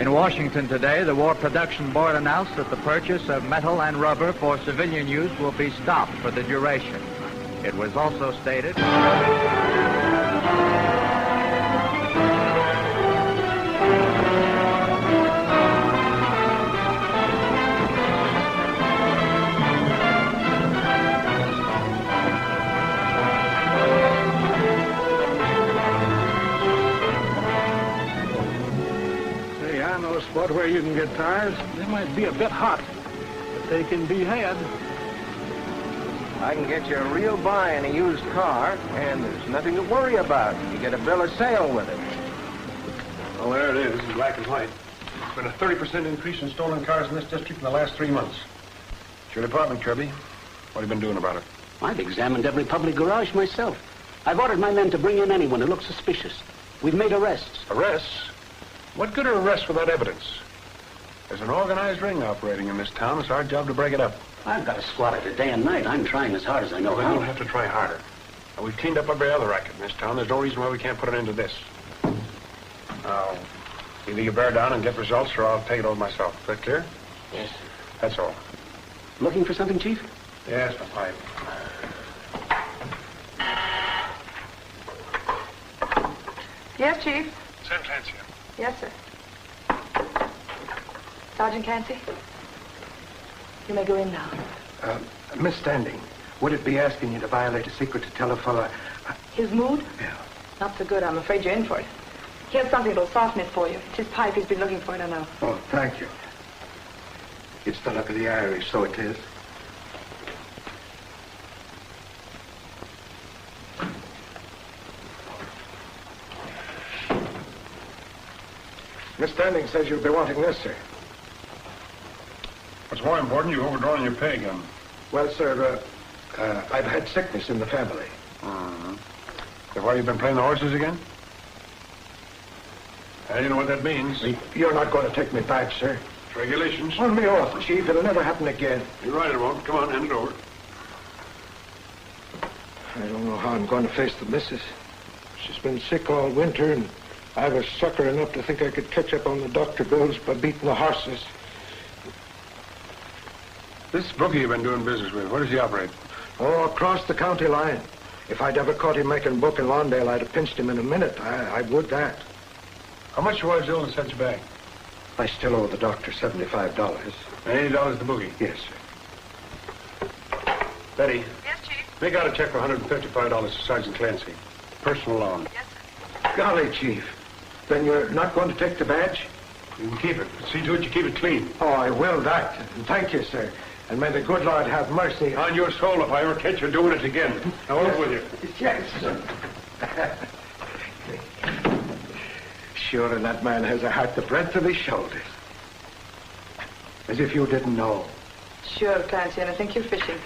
In Washington today, the War Production Board announced that the purchase of metal and rubber for civilian use will be stopped for the duration. It was also stated... Spot where you can get tires. They might be a bit hot, but they can be had. I can get you a real buy in a used car, and there's nothing to worry about. You get a bill of sale with it. Well, there it is, in black and white. There's been a 30% increase in stolen cars in this district in the last 3 months. It's your department, Kirby. What have you been doing about it? I've examined every public garage myself. I've ordered my men to bring in anyone who looks suspicious. We've made arrests. Arrests? What good are arrests without evidence? There's an organized ring operating in this town. It's our job to break it up. I've got to squat it day and night. I'm trying as hard as I know We how. don't have to try harder. Now, we've cleaned up every other racket in this town. There's no reason why we can't put an end to this. Now, either you bear down and get results, or I'll take it over myself. Is that clear? Yes. That's all. Looking for something, Chief? Yes, my pipe. Yes, Chief. Sam Clancy. Yes, sir. Sergeant Clancy, you may go in now. Miss Standing, would it be asking you to violate a secret to tell a fella... His mood? Yeah. Not so good. I'm afraid you're in for it. Here's something that'll soften it for you. It's his pipe. He's been looking for it, I know. Oh, thank you. It's the luck of the Irish, so it is. Miss Standing says you'll be wanting this, sir. What's more important, you've overdrawn your pay again. Well, sir, I've had sickness in the family. So why you've been playing the horses again? You know what that means. You're not going to take me back, sir. It's regulations. On me oath, Chief. It'll never happen again. You're right, it won't. Come on, hand it over. I don't know how I'm going to face the missus. She's been sick all winter, and I was sucker enough to think I could catch up on the doctor bills by beating the horses. This bookie you've been doing business with, where does he operate? Oh, across the county line. If I'd ever caught him making book in Lawndale, I'd have pinched him in a minute. I would that. How much was ill in such a bag? I still owe the doctor $75. $80 the bookie? Yes, sir. Betty. Yes, Chief. Make out a check for $155 to Sergeant Clancy. Personal loan. Yes, sir. Golly, Chief. Then you're not going to take the badge? You can keep it. See to it you keep it clean. Oh, I will that. Thank you, sir. And may the good Lord have mercy On your soul if I ever catch you doing it again. Now, over with you. Yes, sir. Sure, and that man has a heart the breadth of his shoulders. As if you didn't know. Sure, Clancy, and I think you're fishing.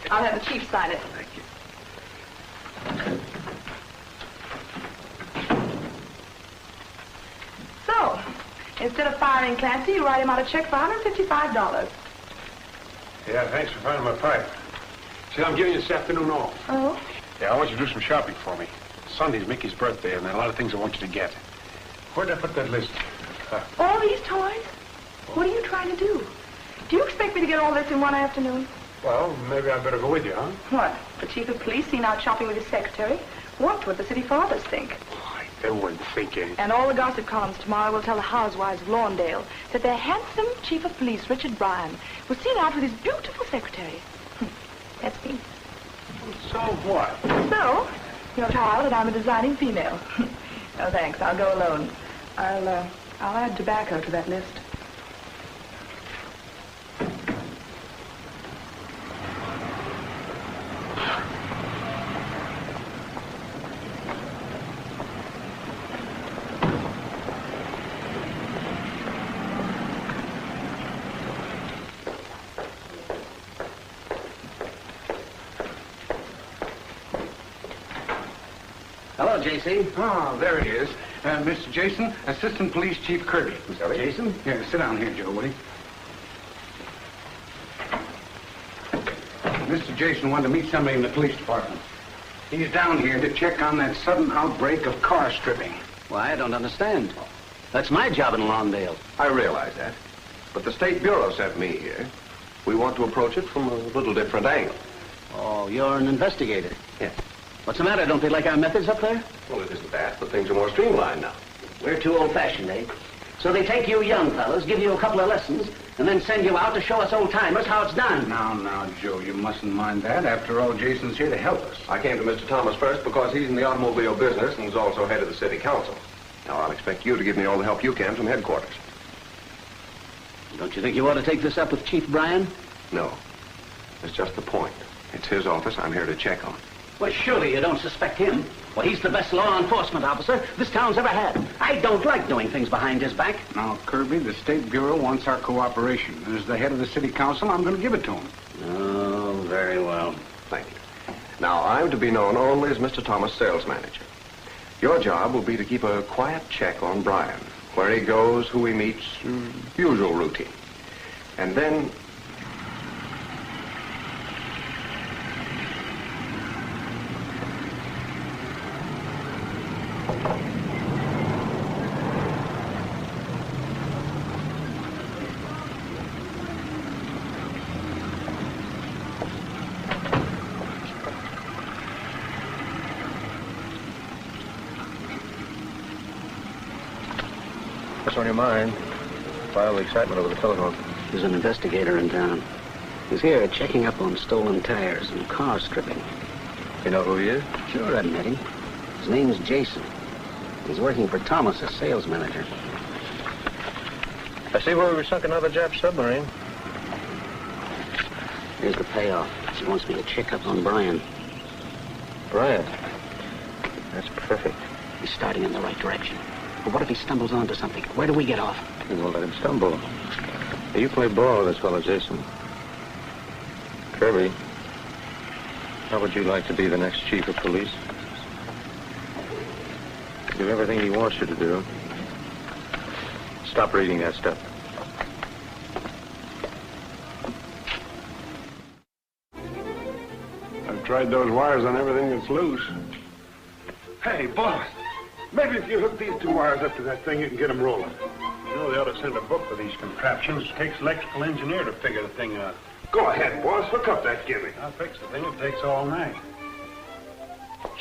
I'll have the Chief sign it. Thank you. So, instead of firing Clancy, you write him out a check for $155. Yeah, thanks for finding my pipe. See, I'm giving you this afternoon off. Oh? Yeah, I want you to do some shopping for me. Sunday's Mickey's birthday, and there are a lot of things I want you to get. Where'd I put that list? All these toys? What are you trying to do? Do you expect me to get all this in one afternoon? Well, maybe I'd better go with you, huh? What? The chief of police seen out shopping with his secretary? What would the city fathers think? They wouldn't think anything. And all the gossip columns tomorrow will tell the housewives of Lawndale that their handsome chief of police, Richard Bryan, was seen out with his beautiful secretary. That's me. So what? So, you're told that I'm a designing female. No, thanks. I'll go alone. I'll add tobacco to that list. Hello, J.C. Ah, there he is. Mr. Jason, Assistant Police Chief Kirby. Jason? Here, sit down here, Joe, will you? Mr. Jason wanted to meet somebody in the police department. He's down here to check on that sudden outbreak of car stripping. Well, I don't understand. That's my job in Lawndale. I realize that. But the State Bureau sent me here. We want to approach it from a little different angle. Oh, you're an investigator? Yes. What's the matter? Don't they like our methods up there? Well, it isn't that, but things are more streamlined now. We're too old-fashioned, eh? So they take you young fellas, give you a couple of lessons, and then send you out to show us old-timers how it's done. Now, Joe, you mustn't mind that. After all, Jason's here to help us. I came to Mr. Thomas first because he's in the automobile business and is also head of the city council. Now, I'll expect you to give me all the help you can from headquarters. Don't you think you ought to take this up with Chief Bryan? No. That's just the point. It's his office I'm here to check on. Well, surely you don't suspect him. Well, he's the best law enforcement officer this town's ever had. I don't like doing things behind his back. Now, Kirby, the State Bureau wants our cooperation. And as the head of the city council, I'm going to give it to him. Oh, very well. Thank you. Now, I'm to be known only as Mr. Thomas' sales manager. Your job will be to keep a quiet check on Bryan. Where he goes, who he meets, usual routine. And then... What's on your mind? Why all the excitement over the telephone? There's an investigator in town. He's here checking up on stolen tires and car stripping. You know who he is? Sure, I've met him. His name's Jason. He's working for Thomas as sales manager. I see where we sunk another Jap submarine. Here's the payoff. He wants me to check up on Bryan. Bryan? That's perfect. He's starting in the right direction. But what if he stumbles onto something? Where do we get off? We won't let him stumble. Hey, you play ball with this fellow, Jason. Kirby, how would you like to be the next chief of police? Do everything he wants you to do. Stop reading that stuff. I've tried those wires on everything that's loose. Hey, boss. Maybe if you hook these two wires up to that thing, you can get them rolling. You know, they ought to send a book for these contraptions. It takes an electrical engineer to figure the thing out. Go ahead, boss. Hook up that gimmick. I'll fix the thing. It takes all night.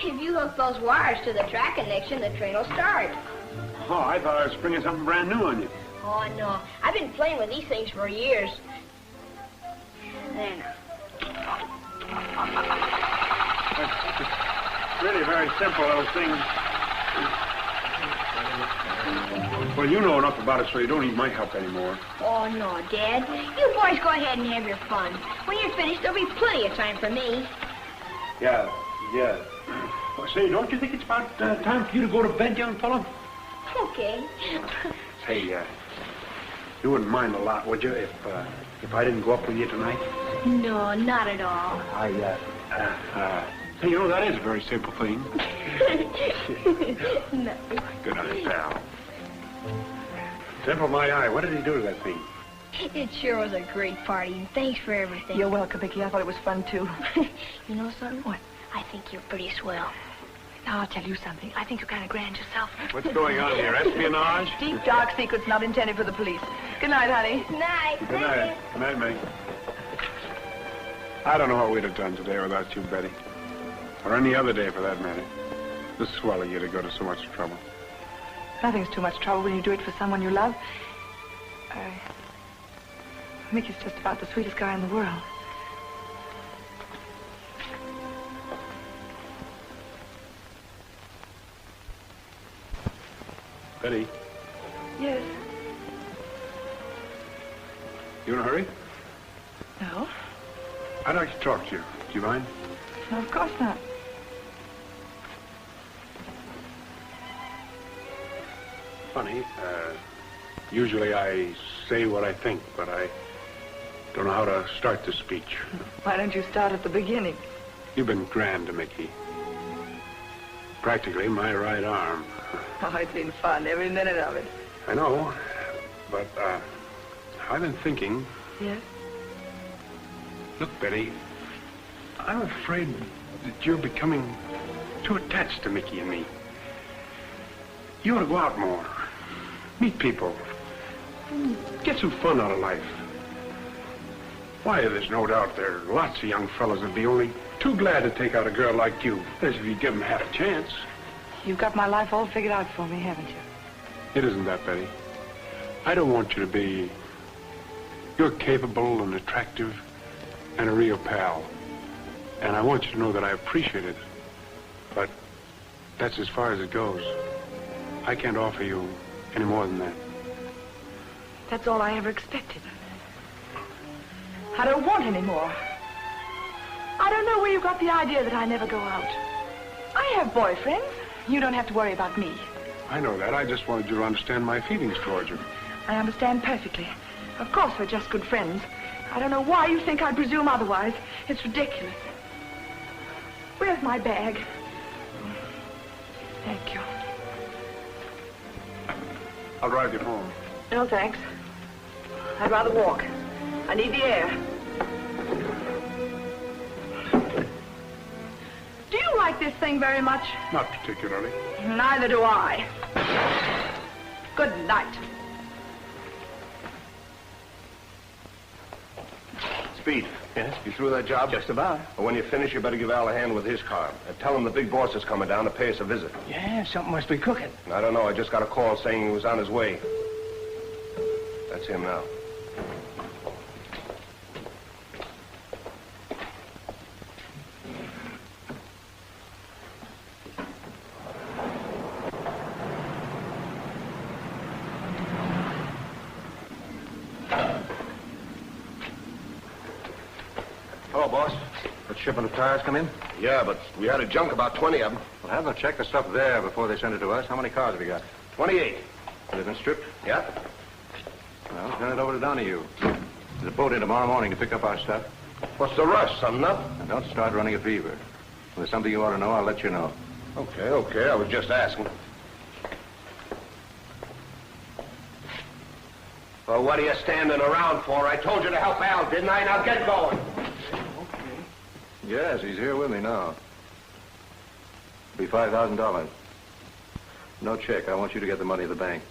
If you hook those wires to the track connection, the train will start. Oh, I thought I was springing something brand new on you. Oh, no. I've been playing with these things for years. Then, It's really very simple, those things. Well, you know enough about it, so you don't need my help anymore. oh, no, Dad. You boys go ahead and have your fun. When you're finished, there'll be plenty of time for me. Yeah. Well, say, don't you think it's about time for you to go to bed, young fellow? Okay. Say, you wouldn't mind a lot, would you, if I didn't go up with you tonight? No, not at all. Hey, you know, that is a very simple thing. No. Good on you, pal. Simple my eye. What did he do to that thing? It sure was a great party, and thanks for everything. You're welcome, Vicky. I thought it was fun, too. You know something? What? I think you're pretty swell. Now, I'll tell you something. I think you're kind of grand yourself. What's going on here? Espionage? Deep, dark secrets not intended for the police. Good night, honey. Night. Good night. Good night, Meg. I don't know what we'd have done today without you, Betty. Or any other day, for that matter. This swell of you to go to so much trouble. Nothing's too much trouble when you do it for someone you love. Mickey's just about the sweetest guy in the world. Betty, Yes. you in a hurry? No? I'd like to talk to you. Do you mind? No, of course not. Funny. Usually I say what I think, but I don't know how to start the speech. Why don't you start at the beginning? You've been grand to Mickey. Practically my right arm. Oh, it's been fun, every minute of it. I know, but I've been thinking. Yes? Look, Betty, I'm afraid that you're becoming too attached to Mickey and me. You ought to go out more. Meet people. Get some fun out of life. Why, there's no doubt there are lots of young fellows that'd be only too glad to take out a girl like you. As if you give them half a chance. You've got my life all figured out for me, haven't you? It isn't that, Betty. I don't want you to be... You're capable and attractive and a real pal. And I want you to know that I appreciate it. But that's as far as it goes. I can't offer you any more than that. That's all I ever expected. I don't want any more. I don't know where you got the idea that I never go out. I have boyfriends. You don't have to worry about me. I know that. I just wanted you to understand my feelings towards you. I understand perfectly. Of course, we're just good friends. I don't know why you think I'd presume otherwise. It's ridiculous. Where's my bag? Thank you. I'll drive you home. No, thanks. I'd rather walk. I need the air. Do you like this thing very much? Not particularly. Neither do I. Good night. Speed. Yes? You through that job? Just about. Well, when you finish, you better give Al a hand with his car. And tell him the big boss is coming down to pay us a visit. Yeah, something must be cooking. I don't know. I just got a call saying he was on his way. That's him now. Hello, boss. That shipment of tires come in? Yeah, but we had a junk, about 20 of them. Well, have them check the stuff there before they send it to us. How many cars have you got? 28. They've been stripped? Yeah? Well, turn it over to Donahue. There's a boat in tomorrow morning to pick up our stuff. What's the rush? Something up? And don't start running a fever. If there's something you ought to know, I'll let you know. Okay. I was just asking. Well, what are you standing around for? I told you to help Al, didn't I? Now get going. Yes, he's here with me now. It'll be $5,000. No check. I want you to get the money at the bank.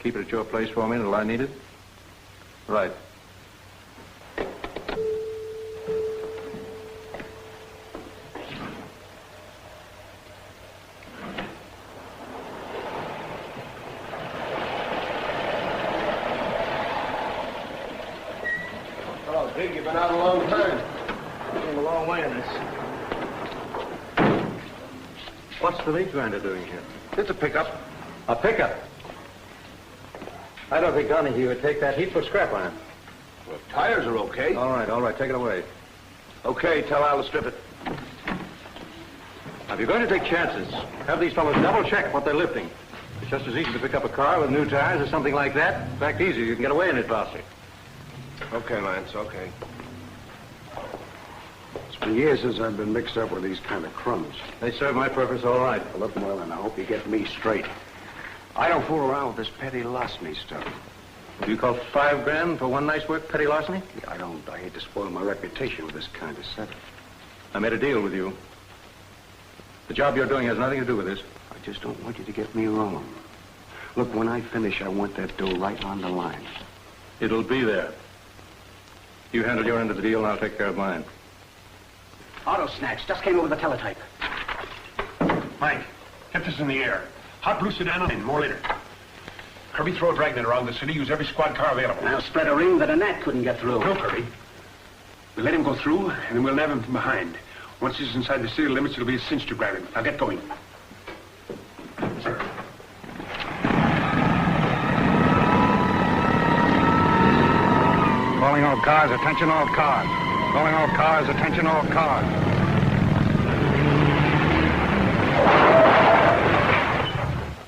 Keep it at your place for me until I need it? Right. Oh, Big, you've been out a long time. Came a long way in this. What's the lead grinder doing here? It's a pickup. A pickup? I don't think Donahue would take that heap for scrap iron. Well, tires are okay. All right. Take it away. Okay, tell Al to strip it. Now, if you're going to take chances, have these fellows double-check what they're lifting. It's just as easy to pick up a car with new tires or something like that. In fact, easier. You can get away in it faster. Okay, Lance, okay. It's been years since I've been mixed up with these kind of crumbs. They serve my purpose all right. Well, look, Merlin, I hope you get me straight. I don't fool around with this petty larceny stuff. Do you call $5 for one night's work petty larceny? I don't. I hate to spoil my reputation with this kind of setup. I made a deal with you. The job you're doing has nothing to do with this. I just don't want you to get me wrong. Look, when I finish, I want that dough right on the line. It'll be there. You handle your end of the deal, and I'll take care of mine. Auto snatch. Just came over the teletype. Mike, get this in the air. Hot blue sedan and more later. Kirby, throw a dragnet around the city. Use every squad car available. Now spread a ring that a gnat couldn't get through. No, Kirby. We'll let him go through, and then we'll nab him from behind. Once he's inside the city limits, it'll be a cinch to grab him. Now get going. Sir. Calling all cars, attention all cars. Calling all cars, attention all cars.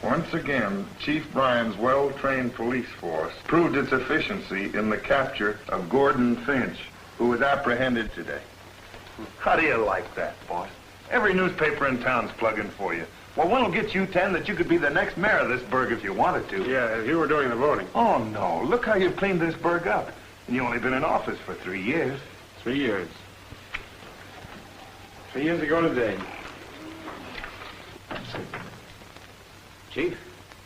Once again, Chief Bryan's well-trained police force proved its efficiency in the capture of Gordon Finch, who was apprehended today. How do you like that, boss? Every newspaper in town's plugging for you. Well, one will get you 10 that you could be the next mayor of this burg if you wanted to. Yeah, if you were doing the voting. Oh, no. Look how you've cleaned this burg up. And you've only been in office for 3 years. 3 years. 3 years ago today. Chief,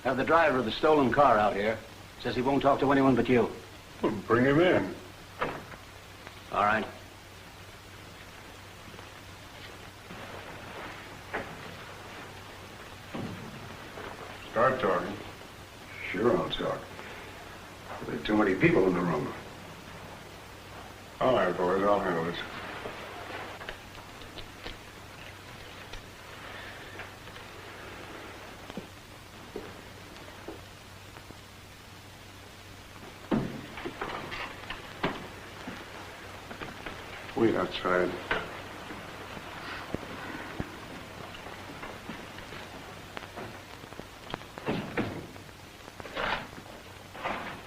Have the driver of the stolen car out here. Says he won't talk to anyone but you. Well, bring him in. All right. Start talking. Sure, I'll talk. There are too many people in the room. All right, boys, I'll handle this. Wait outside.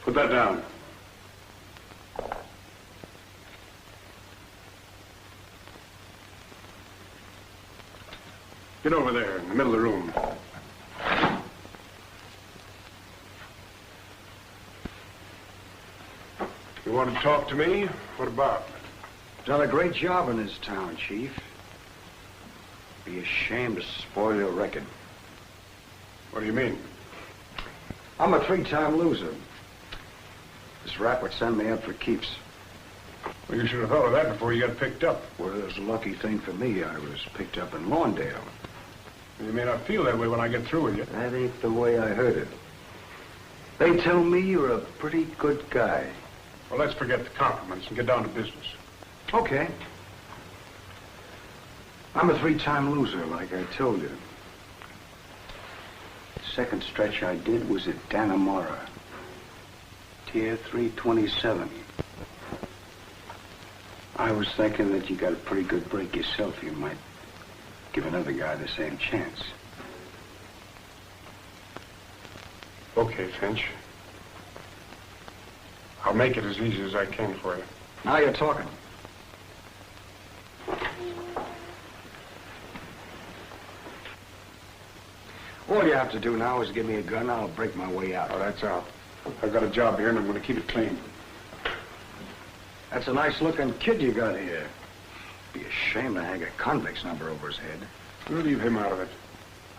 Put that down. Get over there in the middle of the room. You want to talk to me? What about? Done a great job in this town, Chief. Be ashamed to spoil your record. What do you mean? I'm a 3-time loser. This rap would send me up for keeps. Well, you should have thought of that before you got picked up. Well, it was a lucky thing for me. I was picked up in Lawndale. You may not feel that way when I get through with you. That ain't the way I heard it. They tell me you're a pretty good guy. Well, let's forget the compliments and get down to business. Okay. I'm a 3-time loser, like I told you. The second stretch I did was at Dannemora. Tier 327. I was thinking that you got a pretty good break yourself. You might give another guy the same chance. Okay, Finch. I'll make it as easy as I can for you. Now you're talking. All you have to do now is give me a gun. I'll break my way out. Oh, that's out. I've got a job here, and I'm going to keep it clean. That's a nice-looking kid you got here. Be ashamed to hang a convict's number over his head. We'll leave him out of it.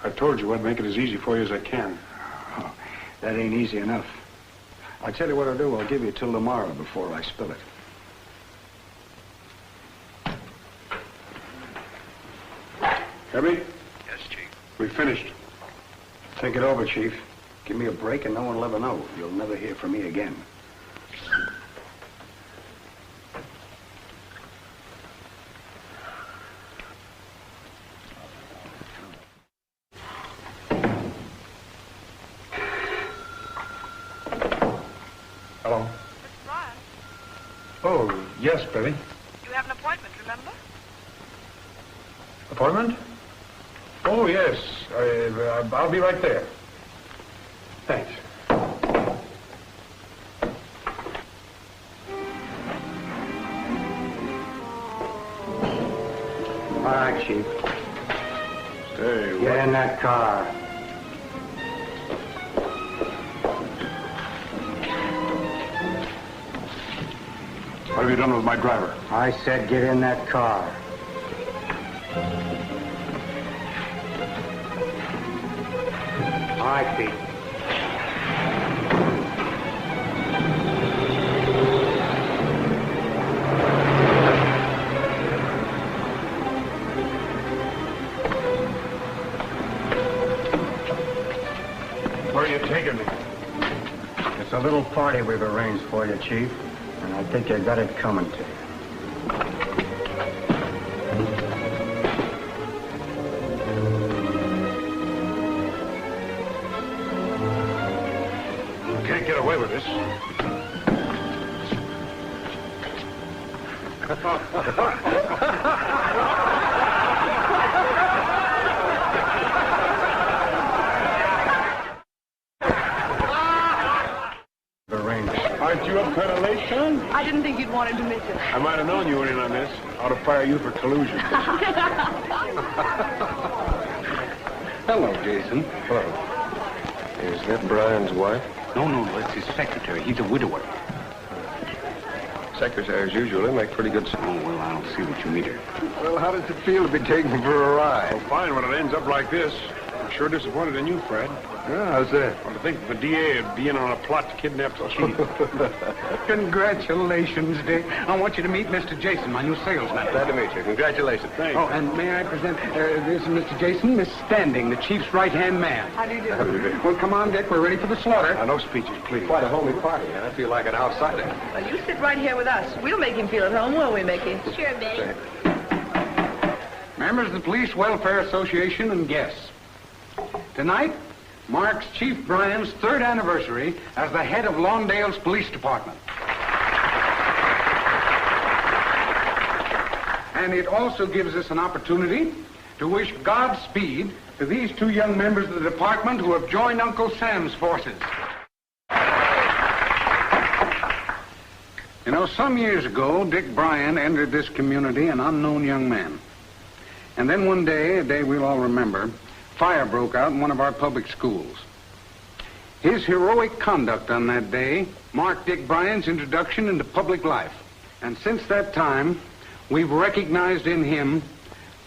I told you I'd make it as easy for you as I can. Oh, that ain't easy enough. I'll tell you what I'll do. I'll give you till tomorrow before I spill it. Heavy? Yes, Chief. We finished. Think it over, Chief. Give me a break and no one will ever know. You'll never hear from me again. Hello? Mr. Bryan, Oh, yes, Betty. you have an appointment, remember? Appointment? Oh, yes. I'll be right there. Thanks. All right, Chief. Stay. Get in that car. What have you done with my driver? I said get in that car. All right, Pete. Where are you taking me? It's a little party we've arranged for you, Chief, and I think you got it coming to you. You can't get away with this. Aren't you up kind of late, son? I didn't think you'd wanted to miss it. I might have known you were in on this. I ought to fire you for collusion. Hello, Jason. Hello. Is that Brian's wife? No, it's his secretary. He's a widower. Secretaries usually make pretty good... Oh, well, I'll see that you meet her. Well, how does it feel to be taken for a ride? Well, fine when it ends up like this. I'm sure disappointed in you, Fred. Yeah, how's that? Well, to think of the DA being on a plot to kidnap the chief. Congratulations, Dick. I want you to meet Mr. Jason, my new salesman. Glad to meet you. Congratulations. Thanks. Oh, and may I present this is Mr. Jason, Miss Standing, the chief's right-hand man. How do you do? Well, come on, Dick. We're ready for the slaughter. No speeches, please. Quite a homey party, and I feel like an outsider. Well, you sit right here with us. We'll make him feel at home, won't we, Mickey? Sure, Betty. Members of the Police Welfare Association and guests. Tonight marks Chief Bryan's 3rd anniversary as the head of Lawndale's police department. And it also gives us an opportunity to wish Godspeed to these 2 young members of the department who have joined Uncle Sam's forces. You know, some years ago, Dick Bryan entered this community an unknown young man. And then one day, a day we'll all remember, fire broke out in one of our public schools. His heroic conduct on that day marked Dick Bryan's introduction into public life. And since that time, we've recognized in him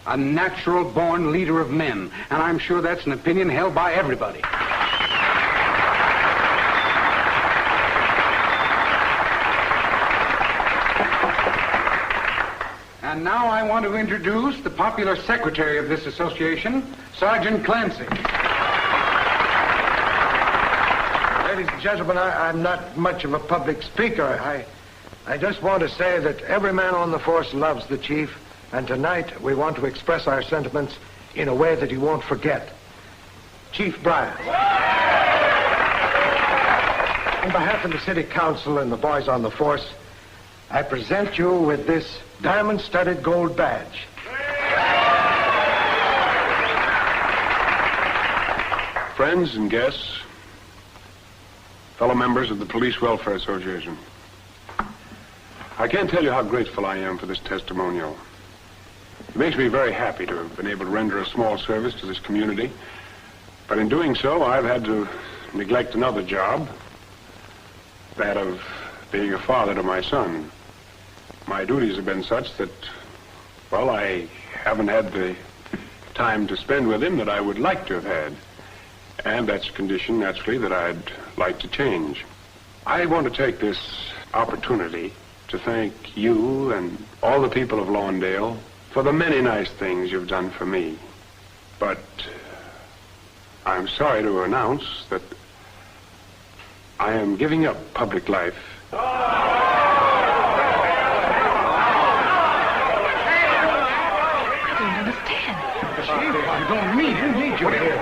a natural-born leader of men. And I'm sure that's an opinion held by everybody. And now I want to introduce the popular secretary of this association, Sergeant Clancy. Ladies and gentlemen, I'm not much of a public speaker. I just want to say that every man on the force loves the chief, and tonight we want to express our sentiments in a way that he won't forget. Chief Bryan. On behalf of the City Council and the boys on the force, I present you with this diamond-studded gold badge. Friends and guests, fellow members of the Police Welfare Association, I can't tell you how grateful I am for this testimonial. It makes me very happy to have been able to render a small service to this community, but in doing so, I've had to neglect another job, that of being a father to my son. My duties have been such that, well, I haven't had the time to spend with him that I would like to have had. And that's a condition, naturally, that I'd like to change. I want to take this opportunity to thank you and all the people of Lawndale for the many nice things you've done for me. But I'm sorry to announce that I am giving up public life. I don't need you here.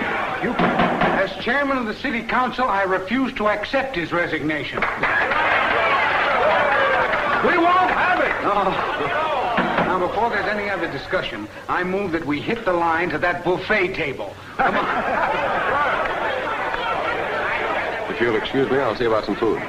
As chairman of the City Council, I refuse to accept his resignation. We won't have it! Now, before there's any other discussion, I move that we hit the line to that buffet table. Come on. If you'll excuse me, I'll see about some food.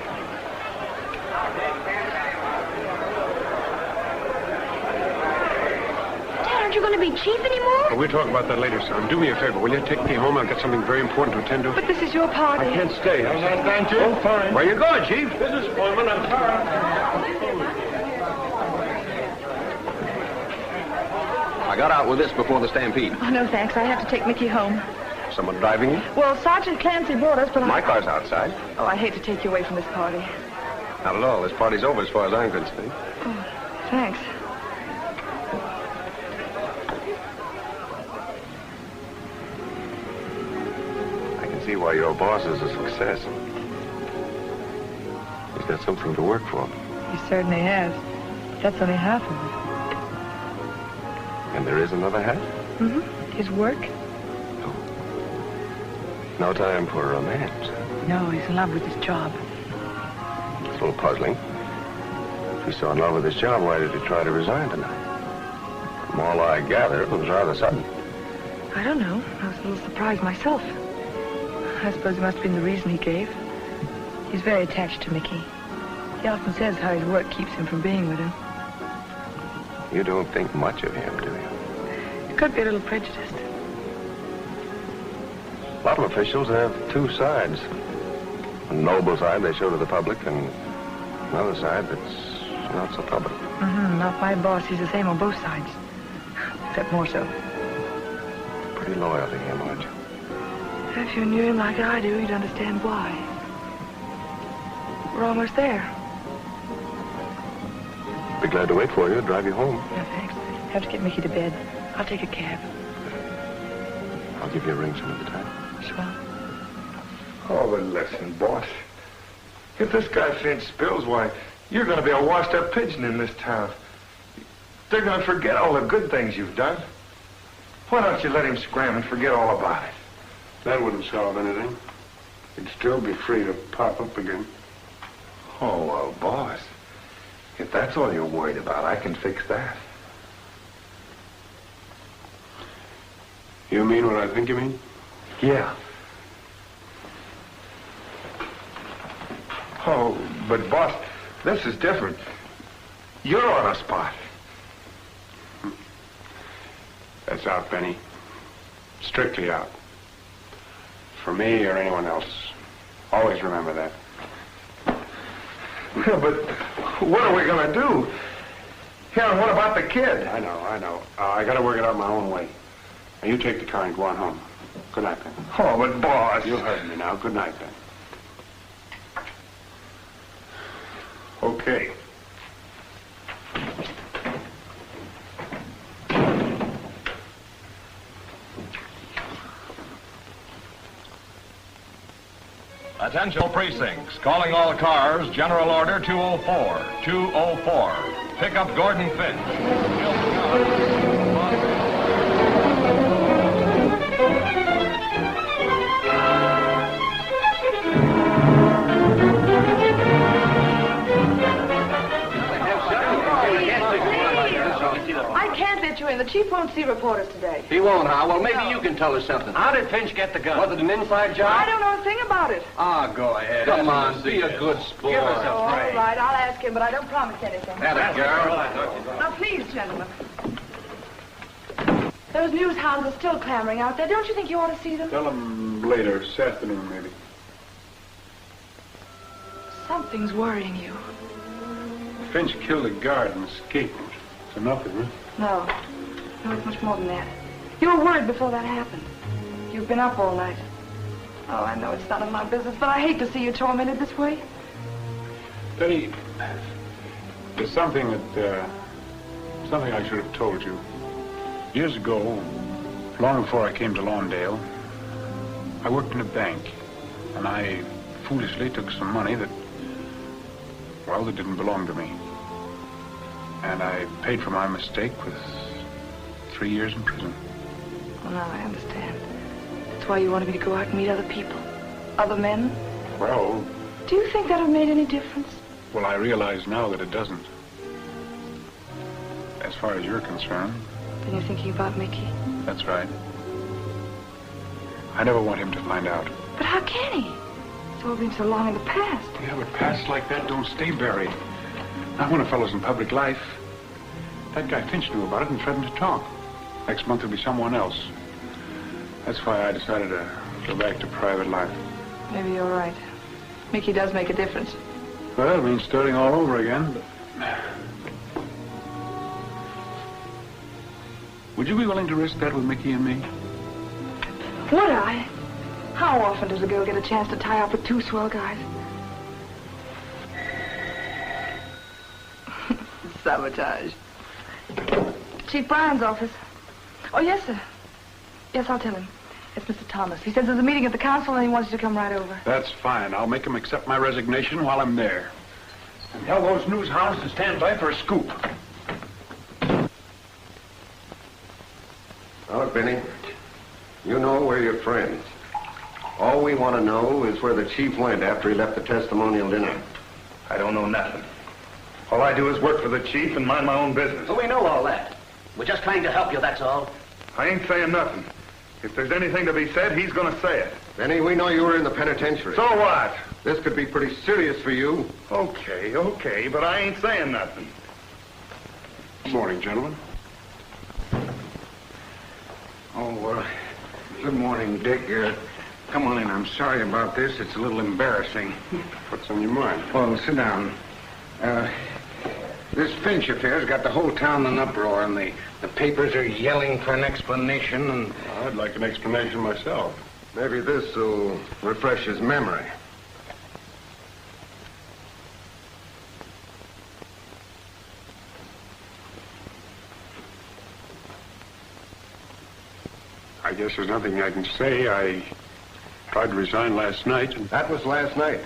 Aren't you going to be chief anymore? Well, we'll talk about that later, son. Do me a favor. Will you take me home? I've got something very important to attend to. But this is your party. I can't stay. Thank you. Oh, fine. Where you going, Chief? Business appointment. I'm sorry. I got out with this before the stampede. Oh, no, thanks. I have to take Mickey home. Someone driving you? Well, Sergeant Clancy brought us, but My car's outside. Oh, I hate to take you away from this party. Not at all. This party's over as far as I'm concerned. Oh, thanks. I can see why your boss is a success. He's got something to work for. He certainly has. That's only half of it. And there is another half? Mm-hmm. His work? No time for romance. No, he's in love with his job. It's a little puzzling. If he's so in love with his job, why did he try to resign tonight? From all I gather, it was rather sudden. I don't know. I was a little surprised myself. I suppose it must have been the reason he gave. He's very attached to Mickey. He often says how his work keeps him from being with him. You don't think much of him, do you? He could be a little prejudiced. A lot of officials have two sides. A noble side they show to the public, and another side that's not so public. Mm-hmm. Not my boss. He's the same on both sides. Except more so. Pretty loyal to him, aren't you? If you knew him like I do, you'd understand why. We're almost there. Be glad to wait for you, drive you home. No, thanks. Have to get Mickey to bed. I'll take a cab. I'll give you a ring some other time. Sure. Oh, but listen, boss. If this guy Finch spills, why, you're going to be a washed-up pigeon in this town. They're going to forget all the good things you've done. Why don't you let him scram and forget all about it? That wouldn't solve anything. He'd still be free to pop up again. Oh, well, boss, if that's all you're worried about, I can fix that. You mean what I think you mean? Yeah. Oh, but boss, this is different. You're on a spot. That's out, Benny. Strictly out. For me or anyone else. Always remember that. Yeah, but what are we going to do? Yeah, and what about the kid? I know. I got to work it out my own way. Now, you take the car and go on home. Good night, Ben. Oh, but boss. You heard me now. Good night, Ben. Okay. Attention precincts. Calling all cars. General Order 204. 204. Pick up Gordon Finch. I can't let you in. The chief won't see reporters today. He won't, huh? Well, maybe you can tell us something. How did Finch get the gun? Was it an inside job? I don't know a thing about it. Ah, go ahead. Come on, be a good sport. Give us a All break. right, I'll ask him, but I don't promise anything. That girl. Now, please, gentlemen. Those news hounds are still clamoring out there. Don't you think you ought to see them? Tell them later, this afternoon, maybe. Something's worrying you. Finch killed a guard and escaped. It's enough, isn't it? No. No, it's much more than that. You were worried before that happened. You've been up all night. Oh, I know it's none of my business, but I hate to see you tormented this way. Betty, there's something I should have told you. Years ago, long before I came to Lawndale, I worked in a bank, and I foolishly took some money that didn't belong to me. And I paid for my mistake with 3 years in prison. Well, now I understand. That's why you wanted me to go out and meet other people. Other men? Well... Do you think that would have made any difference? Well, I realize now that it doesn't. As far as you're concerned... Then you're thinking about Mickey? That's right. I never want him to find out. But how can he? It's all been so long in the past. Yeah, but pasts like that don't stay buried. Not when a fellow's in public life. That guy Finch knew about it and threatened to talk. Next month there'll be someone else. That's why I decided to go back to private life. Maybe you're right. Mickey does make a difference. Well, it means starting all over again, but... Would you be willing to risk that with Mickey and me? Would I? How often does a girl get a chance to tie up with two swell guys? Sabotage. Chief Bryan's office. Oh, yes, sir. Yes, I'll tell him. It's Mr. Thomas. He says there's a meeting at the council and he wants you to come right over. That's fine. I'll make him accept my resignation while I'm there. And tell those news hounds to stand by for a scoop. Now, look, Benny, you know we're your friends. All we want to know is where the chief went after he left the testimonial dinner. I don't know nothing. All I do is work for the chief and mind my own business. Well, we know all that. We're just trying to help you, that's all. I ain't saying nothing. If there's anything to be said, he's going to say it. Benny, we know you were in the penitentiary. So what? This could be pretty serious for you. Okay, but I ain't saying nothing. Good morning, gentlemen. Oh, good morning, Dick. Come on in. I'm sorry about this. It's a little embarrassing. What's on your mind? Well, sit down. This Finch affair's got the whole town in uproar, and the papers are yelling for an explanation, and... I'd like an explanation myself. Maybe this will refresh his memory. I guess there's nothing I can say. I tried to resign last night. That was last night.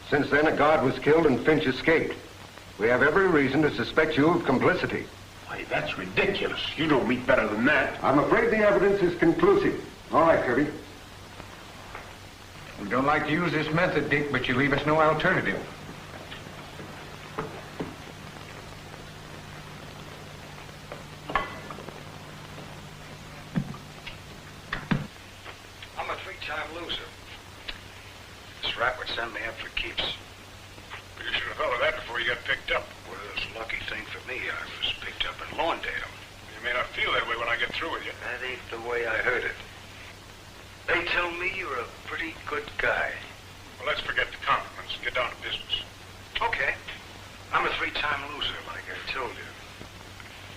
Since then, a guard was killed and Finch escaped. We have every reason to suspect you of complicity. Why, that's ridiculous. You know me better than that. I'm afraid the evidence is conclusive. All right, Kirby. We don't like to use this method, Dick, but you leave us no alternative. I'm a three-time loser. This rat would send me up for keeps. You should have thought of that before you got picked up. Well, it's a lucky thing for me I was picked up in Lawndale. You may not feel that way when I get through with you. That ain't the way I heard it. They tell me you're a pretty good guy. Well, let's forget the compliments and get down to business. Okay. I'm a three-time loser, like I told you.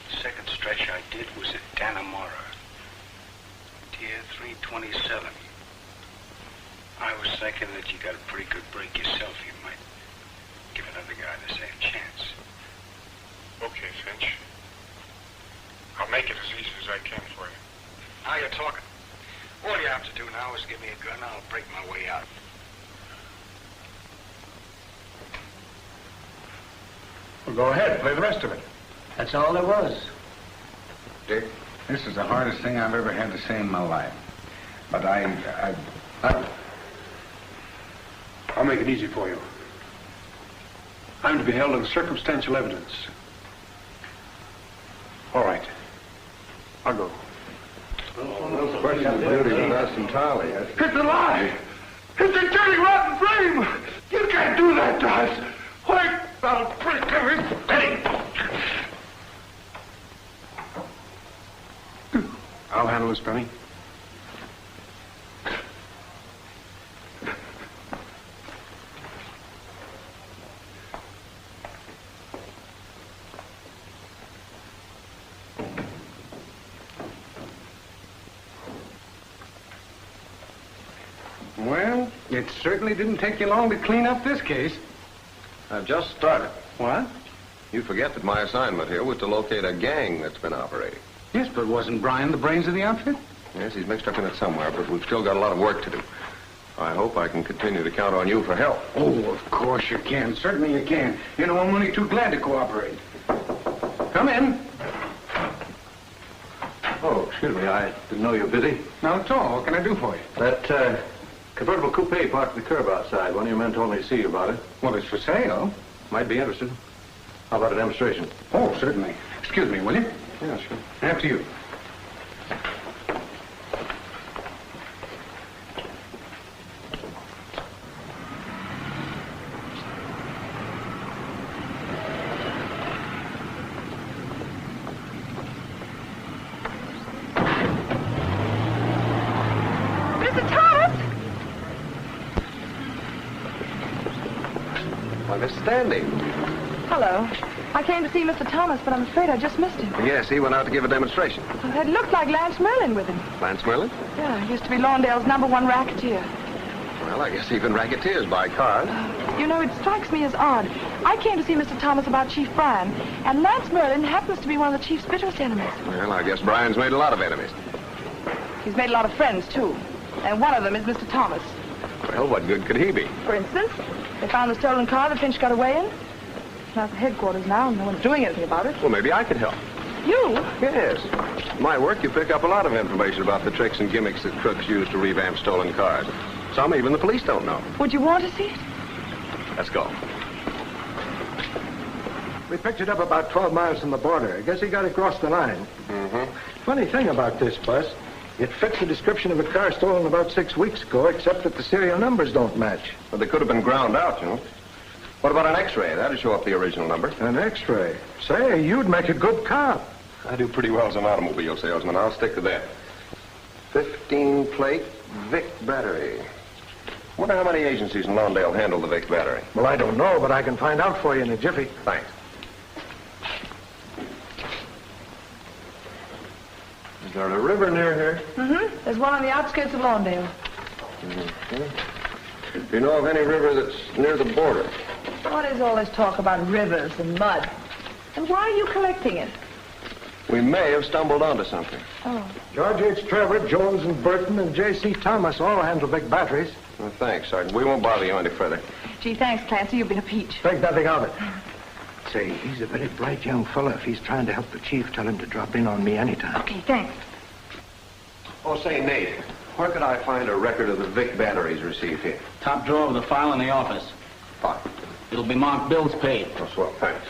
The second stretch I did was at Dannemora. Tier 327. I was thinking that you got a pretty good break yourself. You might give another guy the same chance. Okay, Finch. I'll make it as easy as I can for you. Now you're talking. All you have to do now is give me a gun and I'll break my way out. Well, go ahead. Play the rest of it. That's all there was. Dick? This is the hardest thing I've ever had to say in my life. But I'll make it easy for you. I'm to be held on circumstantial evidence. All right. I'll go. Those questions of duty with us entirely. It's a lie! It's a dirty, rotten flame! You can't do that to us! Why, I'll break everything! I'll handle this, Penny. Well, it certainly didn't take you long to clean up this case. I've just started. What? You forget that my assignment here was to locate a gang that's been operating. Yes, but wasn't Brian the brains of the outfit? Yes, he's mixed up in it somewhere, but we've still got a lot of work to do. I hope I can continue to count on you for help. Oh, of course you can. Certainly you can. You know, I'm only too glad to cooperate. Come in. Oh, excuse me. I didn't know you were busy. Not at all. What can I do for you? That convertible coupe parked at the curb outside. One of your men told me to see you about it. Well, it's for sale. Might be interested. How about a demonstration? Oh, certainly. Excuse me, will you? Yeah, sure. After you. Mr. Thomas! Why, Miss Stanley. Hello. I came to see Mr. Thomas, but I'm afraid I just missed him. Yes, he went out to give a demonstration. It looked like Lance Merlin with him. Lance Merlin? Yeah, he used to be Lawndale's #1 racketeer. Well, I guess even racketeers buy cars. You know, it strikes me as odd. I came to see Mr. Thomas about Chief Bryan, and Lance Merlin happens to be one of the Chief's bitterest enemies. Well, I guess Brian's made a lot of enemies. He's made a lot of friends, too. And one of them is Mr. Thomas. Well, what good could he be? For instance, they found the stolen car that Finch got away in. It's not at headquarters now, and no one's doing anything about it. Well, maybe I could help. You? Yes. In my work, you pick up a lot of information about the tricks and gimmicks that crooks use to revamp stolen cars. Some even the police don't know. Would you want to see it? Let's go. We picked it up about 12 miles from the border. I guess he got across the line. Mm-hmm. Funny thing about this bus, it fits the description of a car stolen about 6 weeks ago, except that the serial numbers don't match. But they could have been ground out, you know. What about an X-ray? That'd show up the original number. An X-ray? Say, you'd make a good cop. I do pretty well as an automobile salesman. I'll stick to that. 15 plate Vic battery. Wonder how many agencies in Lawndale handle the Vic battery. Well, I don't know, but I can find out for you in a jiffy. Thanks. Is there a river near here? Mm-hmm. There's one on the outskirts of Lawndale. Do you know of any river that's near the border? What is all this talk about rivers and mud? And why are you collecting it? We may have stumbled onto something. Oh. George H. Trevor, Jones and Burton, and J.C. Thomas all handle big batteries. Well, thanks, Sergeant. We won't bother you any further. Gee, thanks, Clancy. You've been a peach. Think nothing of it. Say, he's a very bright young fellow. If he's trying to help the chief, tell him to drop in on me anytime. Okay, thanks. Oh, say, Nate, where could I find a record of the Vic batteries received here? Top drawer of the file in the office. Fine. It'll be marked bills paid. Oh, swell, thanks.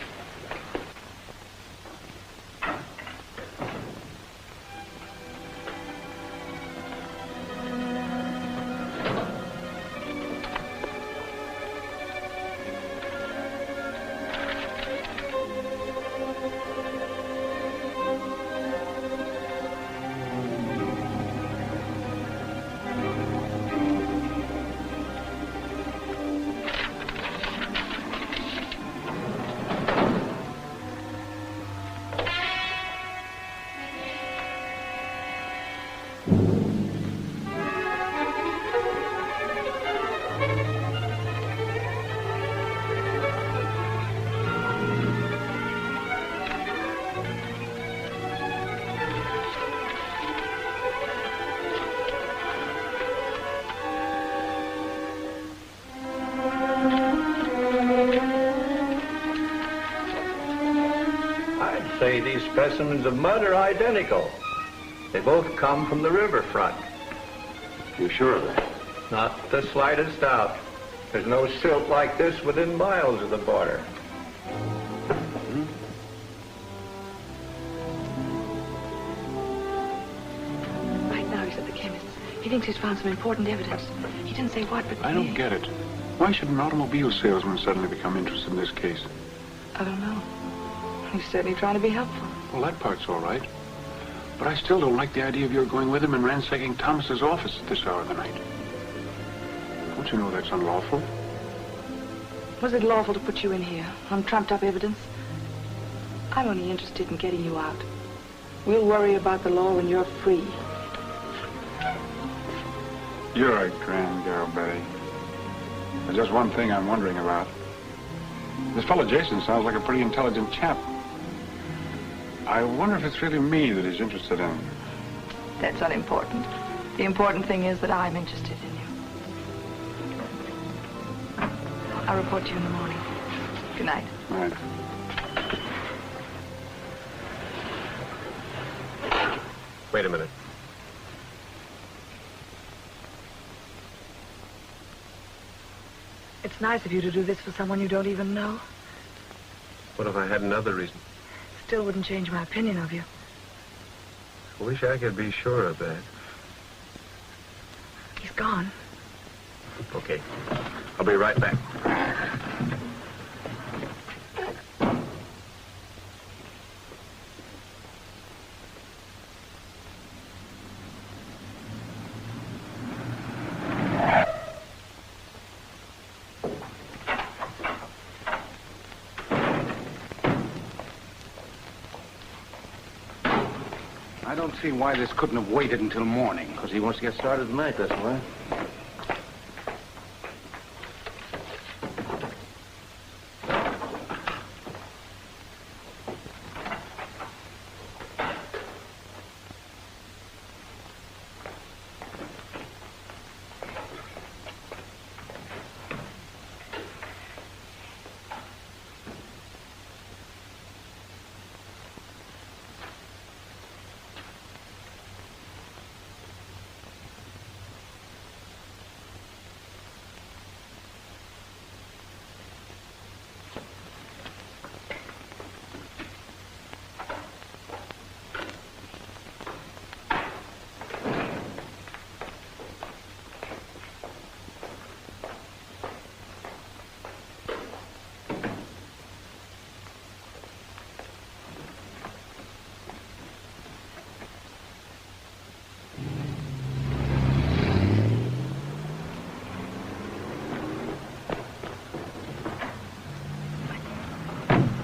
Say these specimens of mud are identical. They both come from the riverfront. You sure of that? Not the slightest doubt. There's no silt like this within miles of the border. Right now he's at the chemist's. He thinks he's found some important evidence. He didn't say what, but... I don't get it. Why should an automobile salesman suddenly become interested in this case? I don't know. He's certainly trying to be helpful. Well, that part's all right. But I still don't like the idea of your going with him and ransacking Thomas's office at this hour of the night. Don't you know that's unlawful? Was it lawful to put you in here on trumped-up evidence? I'm only interested in getting you out. We'll worry about the law when you're free. You're a grand girl, Betty. There's just one thing I'm wondering about. This fellow Jason sounds like a pretty intelligent chap. I wonder if it's really me that he's interested in. That's unimportant. The important thing is that I'm interested in you. I'll report to you in the morning. Good night. Right. Wait a minute. It's nice of you to do this for someone you don't even know. What if I had another reason? Still wouldn't change my opinion of you. I wish I could be sure of that. He's gone. Okay. I'll be right back. I don't see why this couldn't have waited until morning. Because he wants to get started tonight, that's why.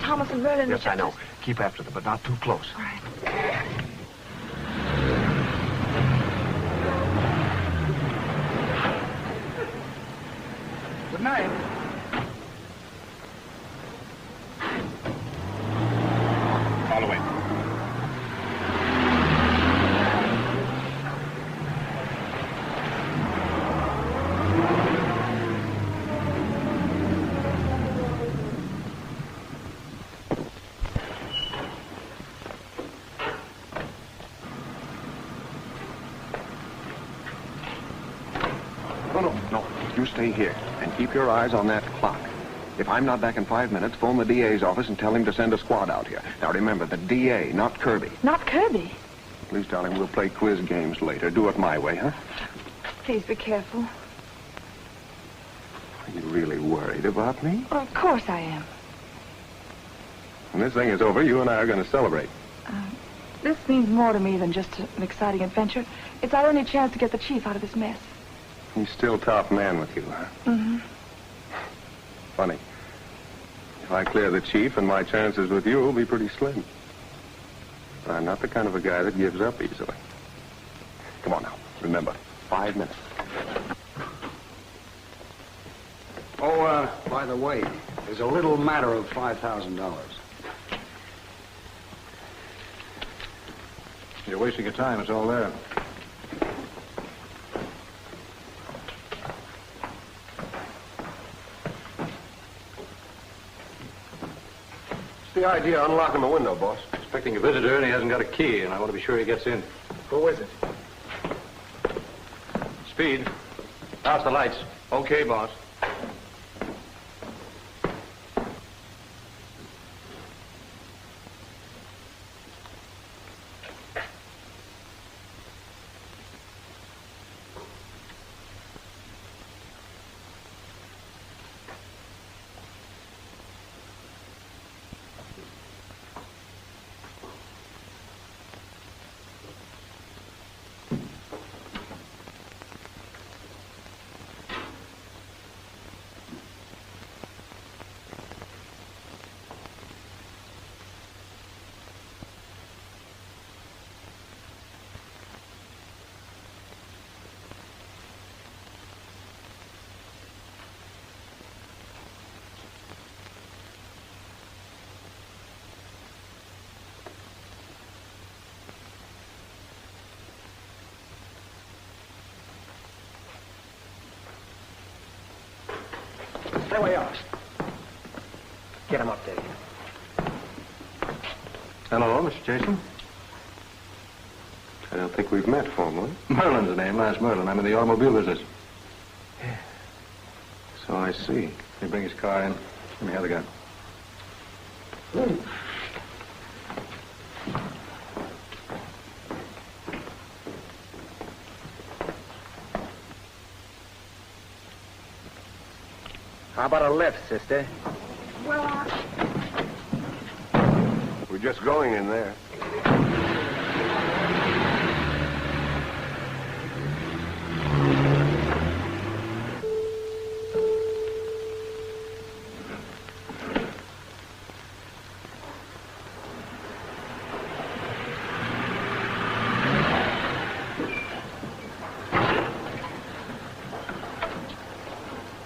Thomas and Merlin... Yes, I know. Keep after them, but not too close. All right. Good night. Follow it. No. You stay here and keep your eyes on that clock. If I'm not back in 5 minutes, phone the DA's office and tell him to send a squad out here. Now remember, the DA, not Kirby. Not Kirby? Please tell him we'll play quiz games later. Do it my way, huh? Please be careful. Are you really worried about me? Well, of course I am. When this thing is over, you and I are going to celebrate. This means more to me than just an exciting adventure. It's our only chance to get the chief out of this mess. He's still top man with you, huh? Mm-hmm. Funny. If I clear the chief, and my chances with you will be pretty slim. I'm not the kind of a guy that gives up easily. Come on now. Remember, 5 minutes. Oh, by the way, there's a little matter of $5,000. You're wasting your time. It's all there. What's the idea of unlocking the window, boss? Expecting a visitor, and he hasn't got a key, and I want to be sure he gets in. Who is it? Speed. Douse the lights. Okay, boss. There we are. Get him up there. Hello, Mr. Jason. I don't think we've met formally. Merlin's the name, Lance Merlin. I'm in the automobile business. So I see. He bring his car in. Let me have the gun. How about a lift, sister? Well, We're just going in there.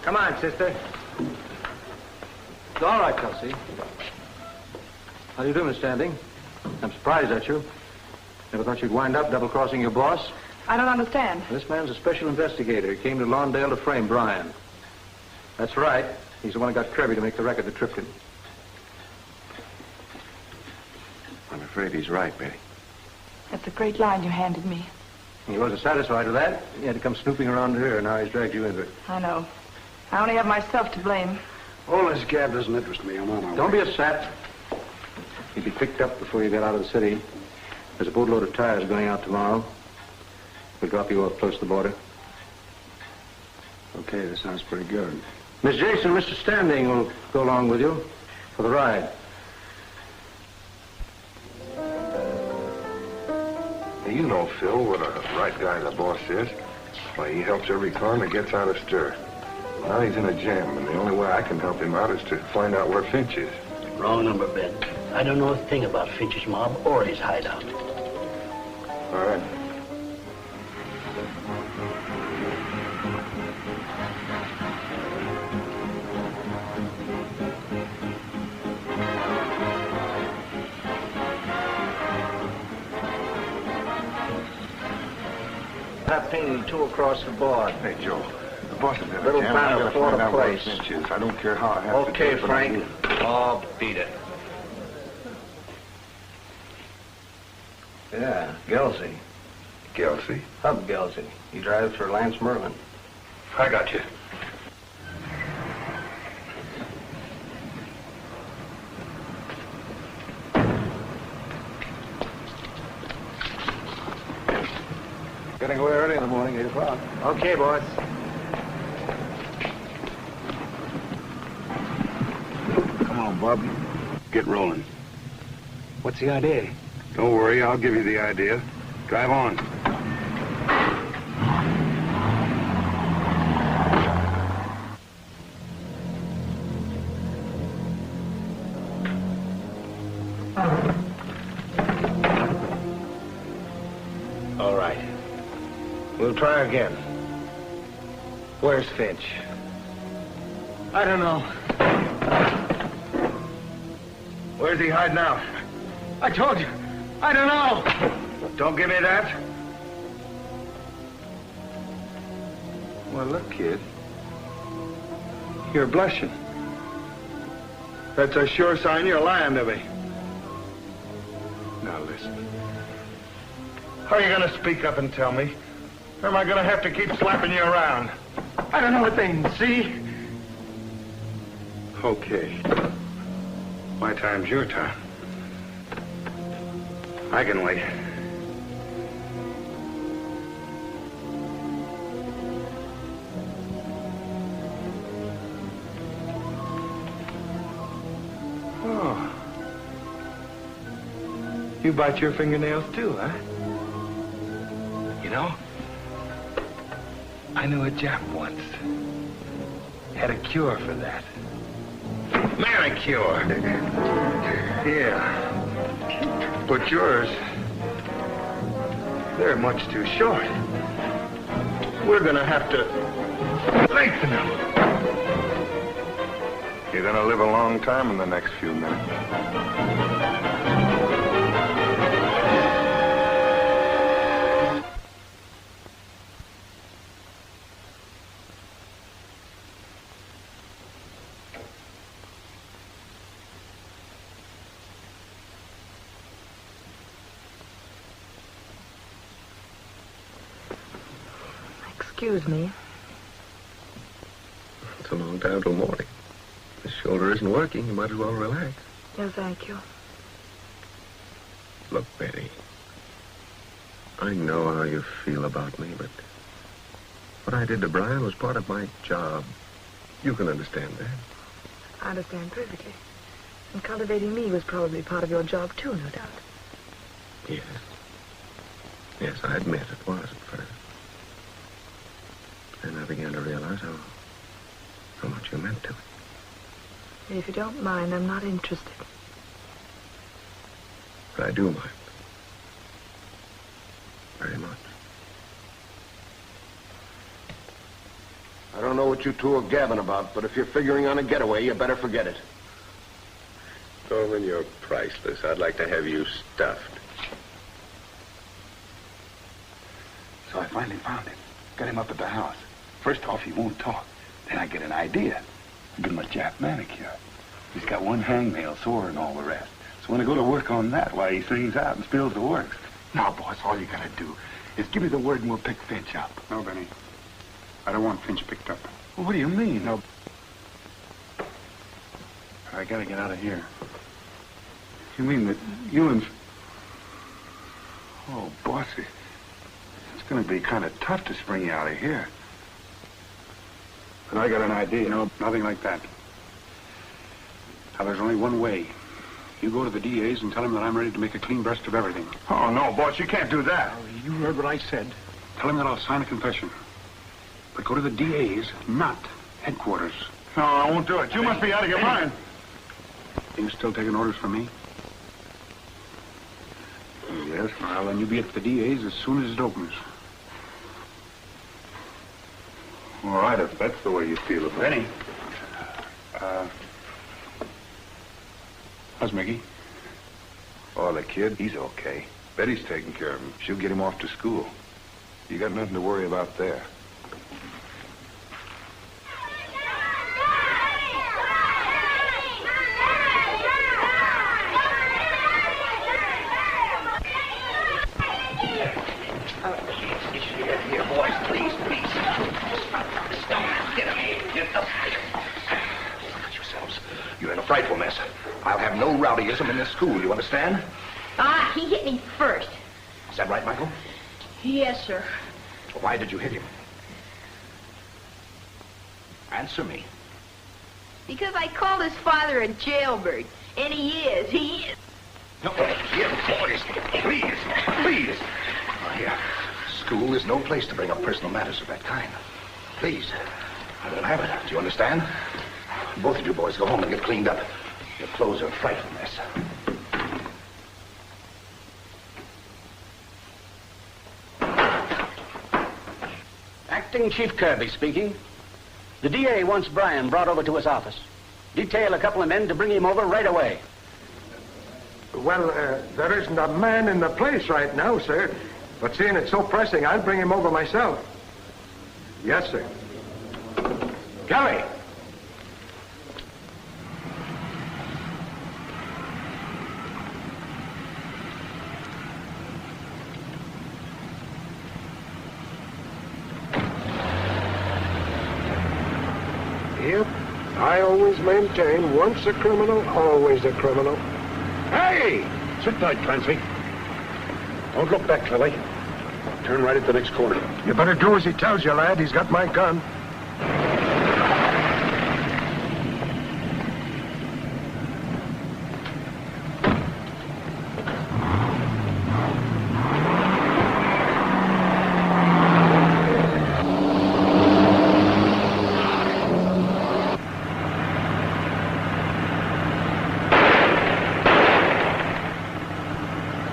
Come on, sister. All right, Kelsey. How do you do, Miss Standing? I'm surprised at you. Never thought you'd wind up double-crossing your boss. I don't understand. This man's a special investigator. He came to Lawndale to frame Brian. That's right. He's the one who got Kirby to make the record that tripped him. I'm afraid he's right, Betty. That's a great line you handed me. He wasn't satisfied with that. He had to come snooping around here, and now he's dragged you into it. I know. I only have myself to blame. All this gab doesn't interest me. I'm on my way. Don't be a sap. You'll be picked up before you get out of the city. There's a boatload of tires going out tomorrow. We'll drop you off close to the border. Okay, that sounds pretty good. Miss Jason, Mr. Standing will go along with you for the ride. You know, Phil, what a right guy the boss is. Why, he helps every con that gets out of stir. Now he's in a jam, and the only way I can help him out is to find out where Finch is. Wrong number, Ben. I don't know a thing about Finch's mob or his hideout. All right. top painting 2 across the board. Hey, Joe. The boss is in Little the banner for the place. I don't care how I have to do Okay, it, but I Frank. do. Oh, beat it. Yeah, Gelsey. Gelsey? Hub Gelsey. He drives for Lance Merlin. I got you. Getting away early in the morning, 8 o'clock. Okay, boss. Come on, Bob. Get rolling. What's the idea? Don't worry, I'll give you the idea. Drive on. All right. We'll try again. Where's Finch? I don't know. Where's he hiding out? I told you. I don't know. Don't give me that. Well, look, kid. You're blushing. That's a sure sign you're lying to me. Now, listen. How are you going to speak up and tell me? Or am I going to have to keep slapping you around? I don't know a thing, see? Okay. My time's your time. I can wait. Oh. You bite your fingernails too, huh? You know, I knew a Jap once. Had a cure for that. Manicure. Yeah. But yours, they're much too short. We're gonna have to lengthen them. You're gonna live a long time in the next few minutes. Excuse me. It's a long time till morning. The shoulder isn't working. You might as well relax. No, thank you. Look, Betty. I know how you feel about me, but what I did to Brian was part of my job. You can understand that. I understand perfectly. And cultivating me was probably part of your job, too, no doubt. Yes. Yes, I admit it was at first. Then I began to realize how much you meant to me. If you don't mind, I'm not interested. But I do mind. Very much. I don't know what you two are gabbing about, but if you're figuring on a getaway, you better forget it. Tolman, you're priceless. I'd like to have you stuffed. So I finally found him. Got him up at the house. First off, he won't talk. Then I get an idea. I give him a Jap manicure. He's got one hangnail sore and all the rest. So when I go to work on that, why, he sings out and spills the works. Now, boss, all you gotta do is give me the word and we'll pick Finch up. No, Benny. I don't want Finch picked up. Well, what do you mean? No. I gotta get out of here. You mean that you and... Oh, bossy. It's gonna be kind of tough to spring you out of here. But I got an idea. No, nothing like that. Now, there's only one way. You go to the DA's and tell him that I'm ready to make a clean breast of everything. Oh, no, boss, you can't do that. You heard what I said. Tell him that I'll sign a confession. But go to the DA's, not headquarters. No, I won't do it. You must be out of your mind. You still taking orders from me? Yes. Well, then you be at the DA's as soon as it opens. All right, if that's the way you feel about it. Benny. How's Mickey? Oh, the kid, he's okay. Betty's taking care of him. She'll get him off to school. You got nothing to worry about there. Here, boys, please. Get up. Get up. Look at yourselves. You're in a frightful mess. I'll have no rowdyism in this school, you understand? He hit me first. Is that right, Michael? Yes, sir. Why did you hit him? Answer me. Because I called his father a jailbird. And he is. No, here, boys, please. Now, here, school is no place to bring up personal matters of that kind. Please, I won't have it. Do you understand? Both of you boys go home and get cleaned up. Your clothes are a frightful mess. Acting Chief Kirby speaking. The DA wants Brian brought over to his office. Detail a couple of men to bring him over right away. Well, there isn't a man in the place right now, sir. But seeing it's so pressing, I'll bring him over myself. Yes, sir. Kelly! Yep. I always maintain, once a criminal, always a criminal. Hey! Sit tight, Clancy. Don't look back, Lily. Turn right at the next corner. You better do as he tells you, lad. He's got my gun.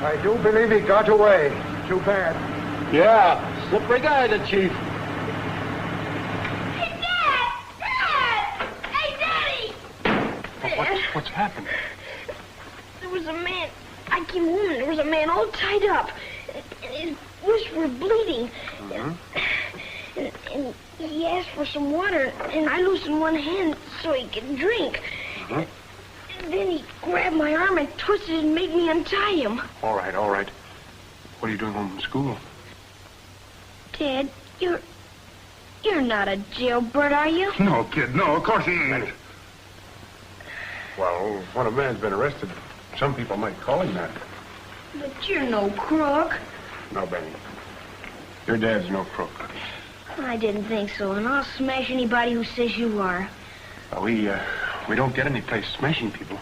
I do believe he got away. Too bad. Yeah, slippery guy, the chief. Hey, Dad! Hey, Daddy! What's happened? There was a man. I came home and there was a man all tied up. And his wrists were bleeding. And he asked for some water, and I loosened one hand so he could drink. And then he grabbed my arm and twisted it and made me untie him. All right. What are you doing home from school? Dad, you're not a jailbird, are you? No, kid, no, of course he ain't. Well, when a man's been arrested, some people might call him that. But you're no crook. No, Benny. Your dad's no crook. I didn't think so, and I'll smash anybody who says you are. We don't get any place smashing people.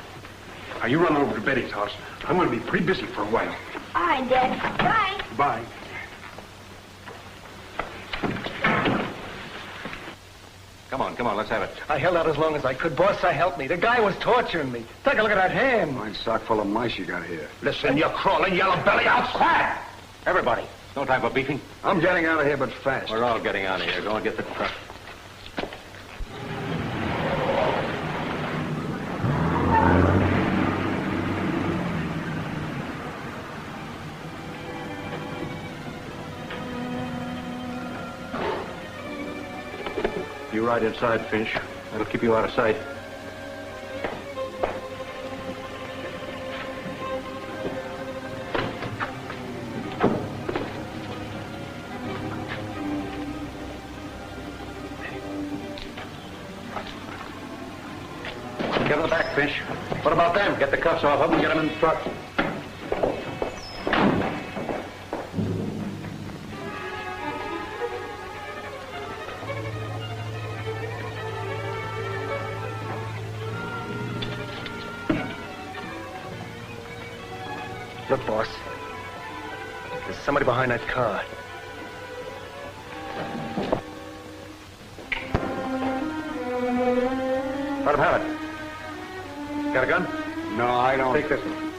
Now, you run over to Betty's house. I'm going to be pretty busy for a while. All right, Dad. Bye. Bye. Come on, let's have it. I held out as long as I could. Boss, help me. The guy was torturing me. Take a look at that hand. Fine sock full of mice you got here. Listen, you crawling yellow belly, out quiet! Everybody, no time for beefing. I'm getting out of here, but fast. We're all getting out of here. Go and get the truck. You ride inside, Finch. That'll keep you out of sight. Get in the back, Finch. What about them? Get the cuffs off of them and get them in the truck. Look, boss. There's somebody behind that car. Let him have it. Got a gun? No, I don't. Take this one.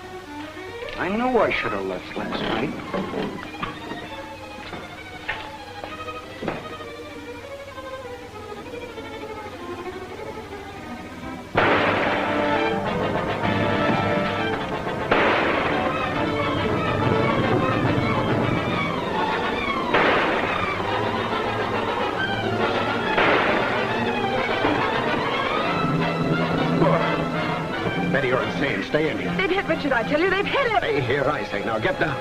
I knew I should have left last night. They've hit Richard, I tell you. They've hit him. Stay here, I say. Now get down.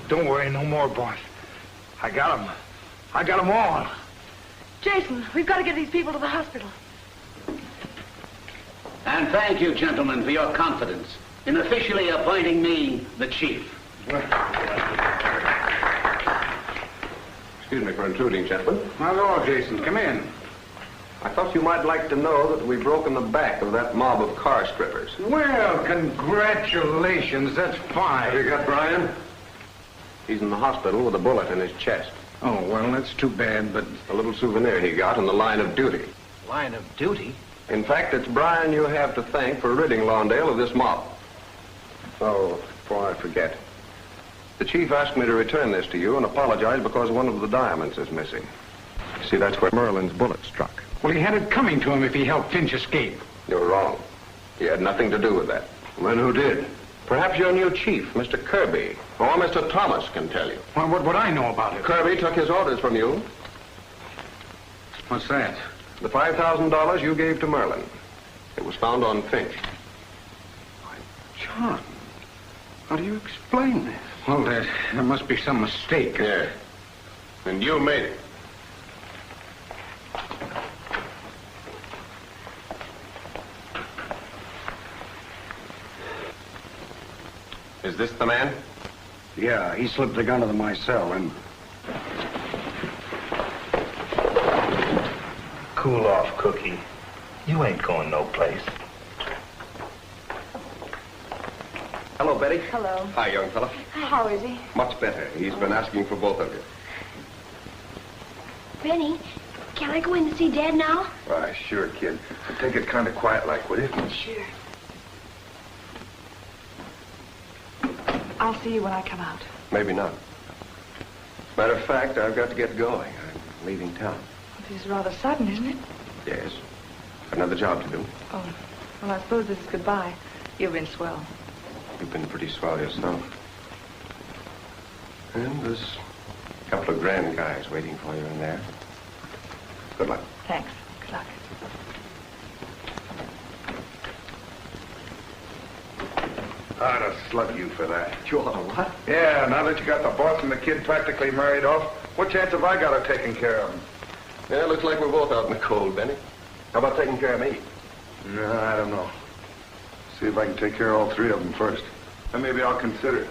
Don't worry no more, boss. I got them. I got them all. Jason, we've got to get these people to the hospital. And thank you, gentlemen, for your confidence in officially appointing me the chief. Excuse me for intruding, gentlemen. Not at all, Jason. Come in. I thought you might like to know that we've broken the back of that mob of car strippers. Well, congratulations. That's fine. Have you got Brian? He's in the hospital with a bullet in his chest. Oh, well, that's too bad, but... A little souvenir he got in the line of duty. Line of duty? In fact, it's Brian you have to thank for ridding Lawndale of this mob. Oh, before I forget, the chief asked me to return this to you and apologize because one of the diamonds is missing. See, that's where Merlin's bullet struck. Well, he had it coming to him if he helped Finch escape. You're wrong. He had nothing to do with that. Then who did? Perhaps your new chief, Mr. Kirby, or Mr. Thomas can tell you. Well, what would I know about it? Kirby took his orders from you. What's that? The $5,000 you gave to Merlin. It was found on Finch. John, how do you explain this? Well, there must be some mistake. Yeah. And you made it. Is this the man? Yeah, he slipped the gun into my cell and... Cool off, Cookie. You ain't going no place. Hello, Betty. Hello. Hi, young fella. How is he? Much better. He's been asking for both of you. Benny, can I go in to see Dad now? Why, sure, kid. But take it kind of quiet like, will you? Sure. I'll see you when I come out. Maybe not. Matter of fact, I've got to get going. I'm leaving town. This is rather sudden, isn't it? Yes. Another job to do. Oh, well, I suppose this is goodbye. You've been swell. You've been pretty swell yourself. And there's a couple of grand guys waiting for you in there. Good luck. Thanks. Good luck. I'd have slugged you for that. You ought to what? Yeah, now that you got the boss and the kid practically married off, what chance have I got of taking care of them? Yeah, looks like we're both out in the cold, Benny. How about taking care of me? No, I don't know. See if I can take care of all three of them first. Then maybe I'll consider it.